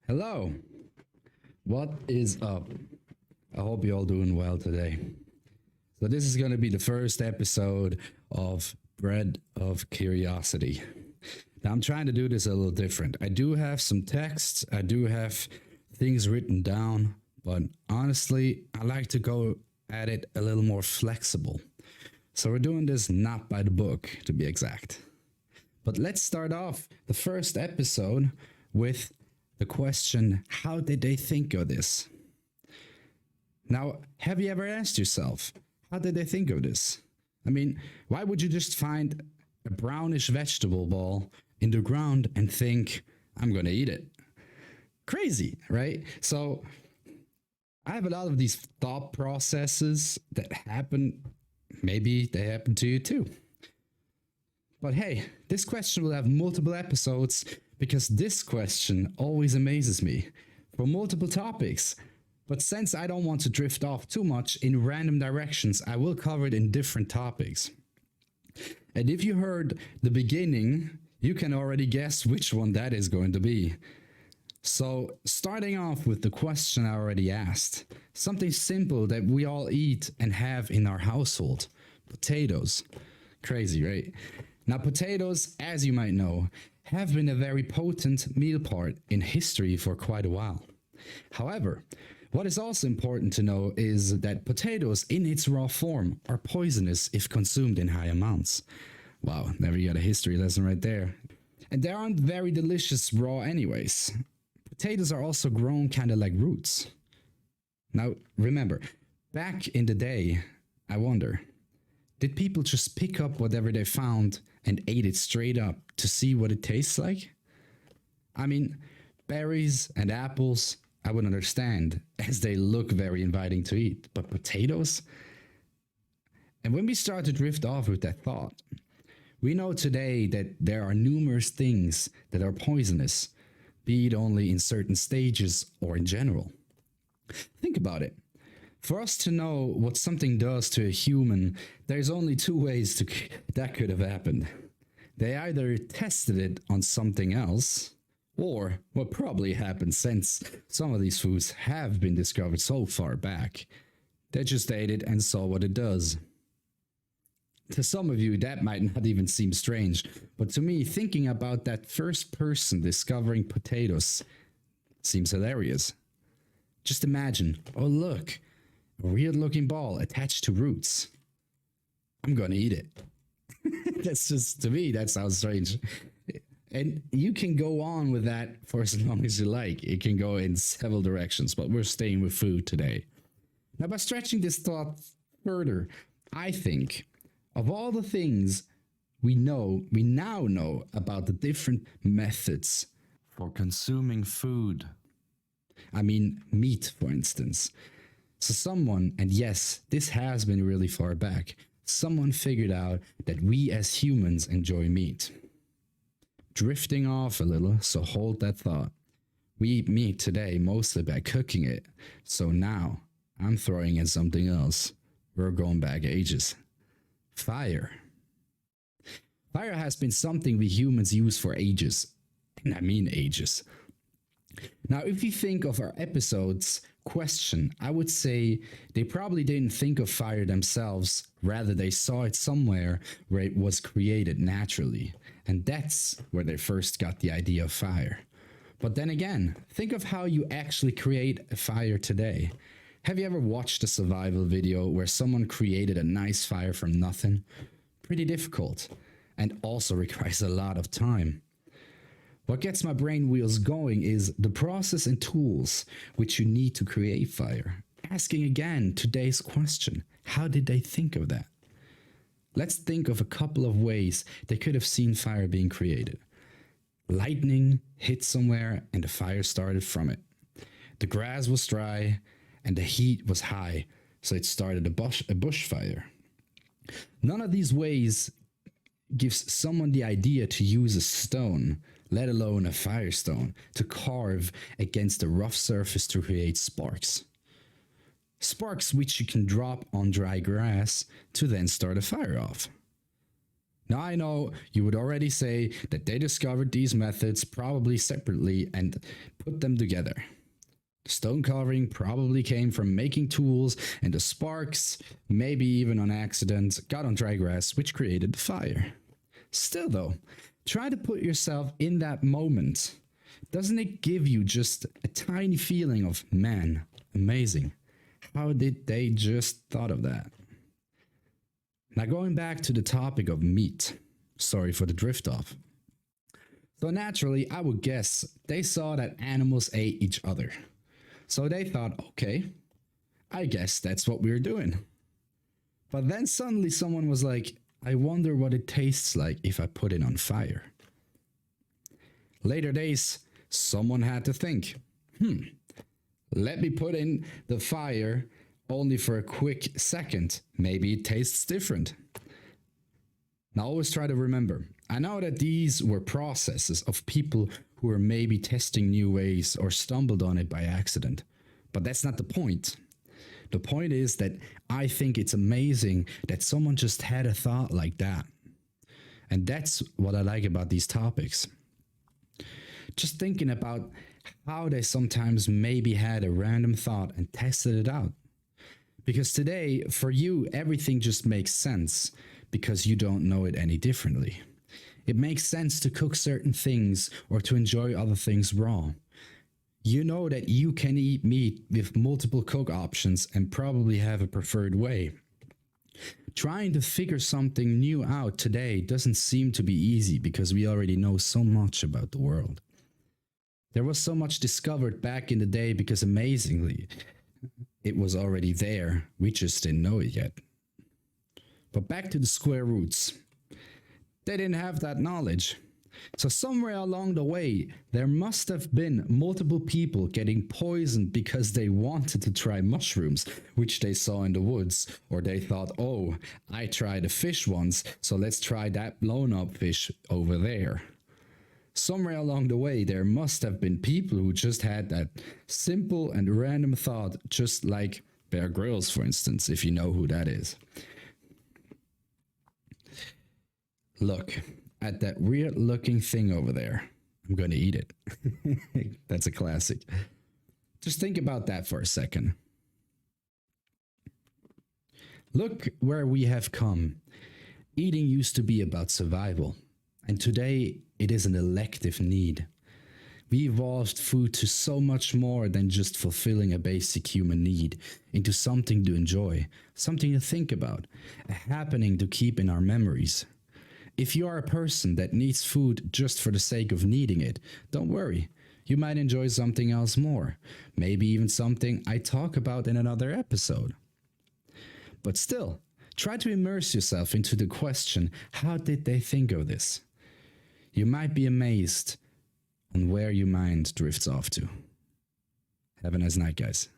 Hello, what is up? I hope you're all doing well today. So, this is going to be the first episode of Bread of Curiosity. Now, I'm trying to do this a little different. I do have some texts, I do have things written down, but honestly, I like to go at it a little more flexible. So, we're doing this not by the book, to be exact. But let's start off the first episode with the question, how did they think of this? Now, have you ever asked yourself, how did they think of this? I mean, why would you just find a brownish vegetable ball in the ground and think, I'm gonna eat it? Crazy, right? So, I have a lot of these thought processes that happen. Maybe they happen to you too. But hey, this question will have multiple episodes because this question always amazes me for multiple topics. But since I don't want to drift off too much in random directions, I will cover it in different topics. And if you heard the beginning, you can already guess which one that is going to be. So, starting off with the question I already asked, something simple that we all eat and have in our household: potatoes. Crazy, right? Now, potatoes, as you might know, have been a very potent meal part in history for quite a while. However, what is also important to know is that potatoes in its raw form are poisonous if consumed in high amounts. Wow, there you got a history lesson right there. And they aren't very delicious raw anyways. Potatoes are also grown kind of like roots. Now, remember, back in the day, I wonder, did people just pick up whatever they found and ate it straight up to see what it tastes like? I mean, berries and apples, I would understand, as they look very inviting to eat, but potatoes? And when we start to drift off with that thought, we know today that there are numerous things that are poisonous, be it only in certain stages or in general. Think about it. For us to know what something does to a human, there's only two ways that could have happened. They either tested it on something else, or what probably happened, since some of these foods have been discovered so far back, they just ate it and saw what it does. To some of you, that might not even seem strange, but to me, thinking about that first person discovering potatoes seems hilarious. Just imagine, oh look, a weird looking ball attached to roots. I'm gonna eat it. That's just, to me, that sounds strange. And you can go on with that for as long as you like. It can go in several directions, but we're staying with food today. Now, by stretching this thought further, I think of all the things we now know about the different methods for consuming food. I mean, meat, for instance. So someone, and yes, this has been really far back, someone figured out that we as humans enjoy meat. Drifting off a little, so hold that thought. We eat meat today mostly by cooking it, so now I'm throwing in something else. We're going back ages. Fire. Fire has been something we humans use for ages, and I mean ages. Now, if you think of our episode's question, I would say they probably didn't think of fire themselves, rather they saw it somewhere where it was created naturally, and that's where they first got the idea of fire. But then again, think of how you actually create a fire today. Have you ever watched a survival video where someone created a nice fire from nothing? Pretty difficult, and also requires a lot of time. What gets my brain wheels going is the process and tools which you need to create fire. Asking again today's question, how did they think of that? Let's think of a couple of ways they could have seen fire being created. Lightning hit somewhere and the fire started from it. The grass was dry and the heat was high, so it started a bushfire. None of these ways gives someone the idea to use a stone, let alone a firestone, to carve against a rough surface to create sparks. Sparks which you can drop on dry grass to then start a fire off. Now I know you would already say that they discovered these methods probably separately and put them together. The stone carving probably came from making tools, and the sparks, maybe even on accident, got on dry grass, which created the fire. Still though, try to put yourself in that moment. Doesn't it give you just a tiny feeling of, man, amazing? How did they just thought of that? Now going back to the topic of meat. Sorry for the drift off. So naturally, I would guess they saw that animals ate each other. So they thought, okay, I guess that's what we're doing. But then suddenly someone was like, I wonder what it tastes like if I put it on fire. Later days, someone had to think, let me put in the fire only for a quick second. Maybe it tastes different. Now always try to remember, I know that these were processes of people who were maybe testing new ways or stumbled on it by accident. But that's not the point. The point is that I think it's amazing that someone just had a thought like that. And that's what I like about these topics. Just thinking about how they sometimes maybe had a random thought and tested it out. Because today, for you, everything just makes sense because you don't know it any differently. It makes sense to cook certain things or to enjoy other things raw. You know that you can eat meat with multiple cook options and probably have a preferred way. Trying to figure something new out today doesn't seem to be easy because we already know so much about the world. There was so much discovered back in the day because amazingly, it was already there. We just didn't know it yet. But back to the square roots. They didn't have that knowledge. So somewhere along the way, there must have been multiple people getting poisoned because they wanted to try mushrooms, which they saw in the woods, or they thought, oh, I tried a fish once, so let's try that blown up fish over there. Somewhere along the way, there must have been people who just had that simple and random thought, just like Bear Grylls, for instance, if you know who that is. Look at that weird looking thing over there. I'm going to eat it. That's a classic. Just think about that for a second. Look where we have come. Eating used to be about survival, and today it is an elective need. We evolved food to so much more than just fulfilling a basic human need, into something to enjoy, something to think about, a happening to keep in our memories. If you are a person that needs food just for the sake of needing it, don't worry. You might enjoy something else more, maybe even something I talk about in another episode. But still, try to immerse yourself into the question, how did they think of this? You might be amazed on where your mind drifts off to. Have a nice night, guys.